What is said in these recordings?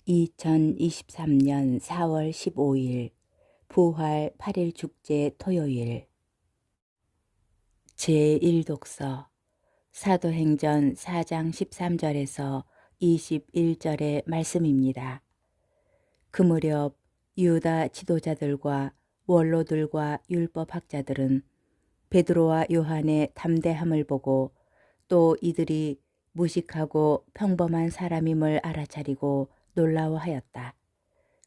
2023년 4월 15일 부활 8일 축제 토요일 제1독서 사도행전 4장 13절에서 21절의 말씀입니다. 그 무렵 유다 지도자들과 원로들과 율법학자들은 베드로와 요한의 담대함을 보고 또 이들이 무식하고 평범한 사람임을 알아차리고 놀라워하였다.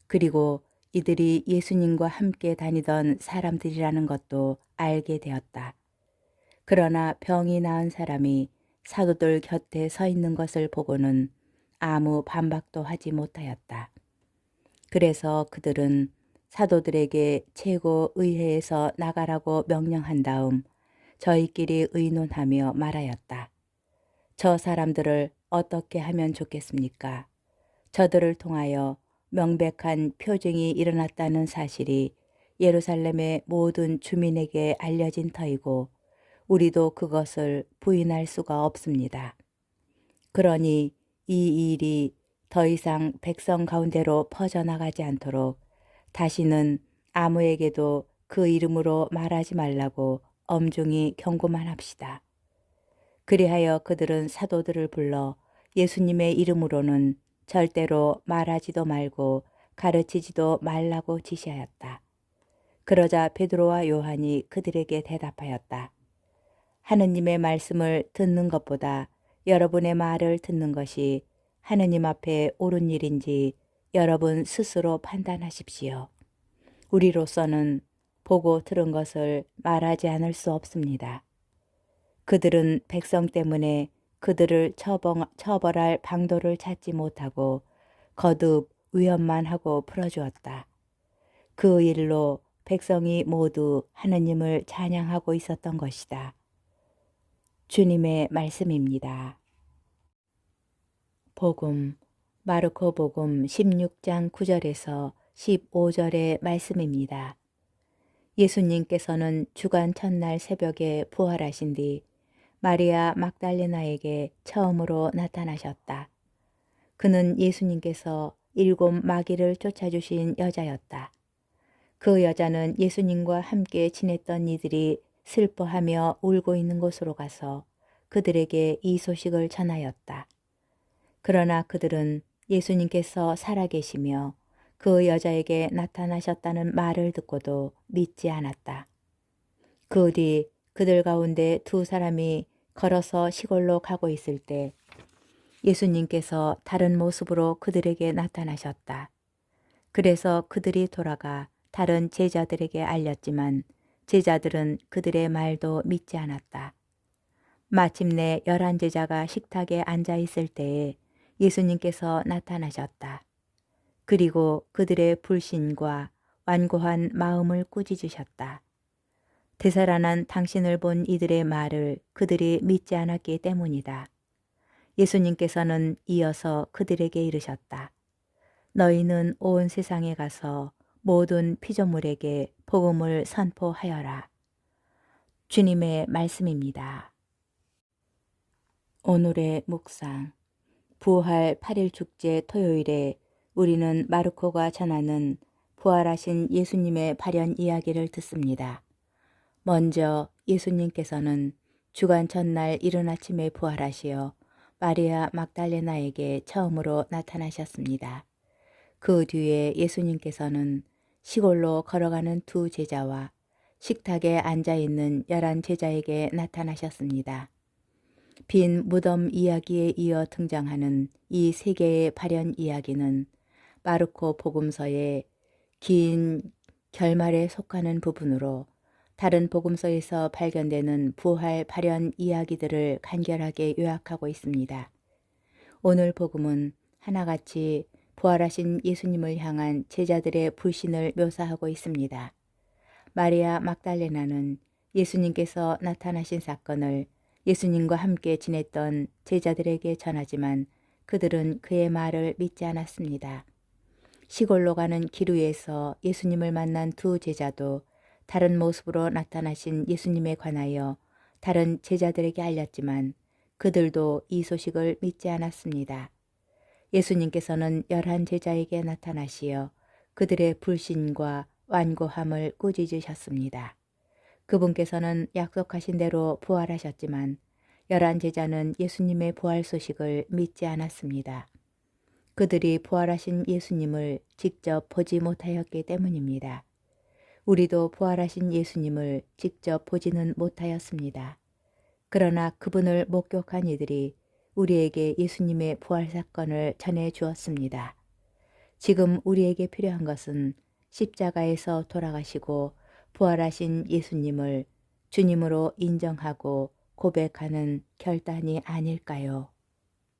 그리고 이들이 예수님과 함께 다니던 사람들이라는 것도 알게 되었다. 그러나 병이 나은 사람이 사도들 곁에 서 있는 것을 보고는 아무 반박도 하지 못하였다. 그래서 그들은 사도들에게 최고 의회에서 나가라고 명령한 다음 저희끼리 의논하며 말하였다. 저 사람들을 어떻게 하면 좋겠습니까? 저들을 통하여 명백한 표징이 일어났다는 사실이 예루살렘의 모든 주민에게 알려진 터이고 우리도 그것을 부인할 수가 없습니다. 그러니 이 일이 더 이상 백성 가운데로 퍼져나가지 않도록 다시는 아무에게도 그 이름으로 말하지 말라고 엄중히 경고만 합시다. 그리하여 그들은 사도들을 불러 예수님의 이름으로는 절대로 말하지도 말고 가르치지도 말라고 지시하였다. 그러자 베드로와 요한이 그들에게 대답하였다. 하느님의 말씀을 듣는 것보다 여러분의 말을 듣는 것이 하느님 앞에 옳은 일인지 여러분 스스로 판단하십시오. 우리로서는 보고 들은 것을 말하지 않을 수 없습니다. 그들은 백성 때문에 그들을 처벌할 방도를 찾지 못하고 거듭 위협만 하고 풀어주었다. 그 일로 백성이 모두 하느님을 찬양하고 있었던 것이다. 주님의 말씀입니다. 복음, 마르코 복음 16장 9절에서 15절의 말씀입니다. 예수님께서는 주간 첫날 새벽에 부활하신 뒤 마리아 막달레나에게 처음으로 나타나셨다. 그는 예수님께서 7 마귀를 쫓아주신 여자였다. 그 여자는 예수님과 함께 지냈던 이들이 슬퍼하며 울고 있는 곳으로 가서 그들에게 이 소식을 전하였다. 그러나 그들은 예수님께서 살아계시며 그 여자에게 나타나셨다는 말을 듣고도 믿지 않았다. 그 뒤 그들 가운데 2 사람이 걸어서 시골로 가고 있을 때 예수님께서 다른 모습으로 그들에게 나타나셨다. 그래서 그들이 돌아가 다른 제자들에게 알렸지만 제자들은 그들의 말도 믿지 않았다. 마침내 11제자가 식탁에 앉아 있을 때에 예수님께서 나타나셨다. 그리고 그들의 불신과 완고한 마음을 꾸짖으셨다. 되살아난 당신을 본 이들의 말을 그들이 믿지 않았기 때문이다. 예수님께서는 이어서 그들에게 이르셨다. 너희는 온 세상에 가서 모든 피조물에게 복음을 선포하여라. 주님의 말씀입니다. 오늘의 묵상. 부활 8일 축제 토요일에 우리는 마르코가 전하는 부활하신 예수님의 발현 이야기를 듣습니다. 먼저 예수님께서는 주간 첫날 이른 아침에 부활하시어 마리아 막달레나에게 처음으로 나타나셨습니다. 그 뒤에 예수님께서는 시골로 걸어가는 2 제자와 식탁에 앉아있는 11제자에게 나타나셨습니다. 빈 무덤 이야기에 이어 등장하는 이 3개의 발현 이야기는 마르코 복음서의 긴 결말에 속하는 부분으로 다른 복음서에서 발견되는 부활 발현 이야기들을 간결하게 요약하고 있습니다. 오늘 복음은 하나같이 부활하신 예수님을 향한 제자들의 불신을 묘사하고 있습니다. 마리아 막달레나는 예수님께서 나타나신 사건을 예수님과 함께 지냈던 제자들에게 전하지만 그들은 그의 말을 믿지 않았습니다. 시골로 가는 길 위에서 예수님을 만난 2 제자도 다른 모습으로 나타나신 예수님에 관하여 다른 제자들에게 알렸지만 그들도 이 소식을 믿지 않았습니다. 예수님께서는 11 제자에게 나타나시어 그들의 불신과 완고함을 꾸짖으셨습니다. 그분께서는 약속하신 대로 부활하셨지만 11 제자는 예수님의 부활 소식을 믿지 않았습니다. 그들이 부활하신 예수님을 직접 보지 못하였기 때문입니다. 우리도 부활하신 예수님을 직접 보지는 못하였습니다. 그러나 그분을 목격한 이들이 우리에게 예수님의 부활 사건을 전해 주었습니다. 지금 우리에게 필요한 것은 십자가에서 돌아가시고 부활하신 예수님을 주님으로 인정하고 고백하는 결단이 아닐까요?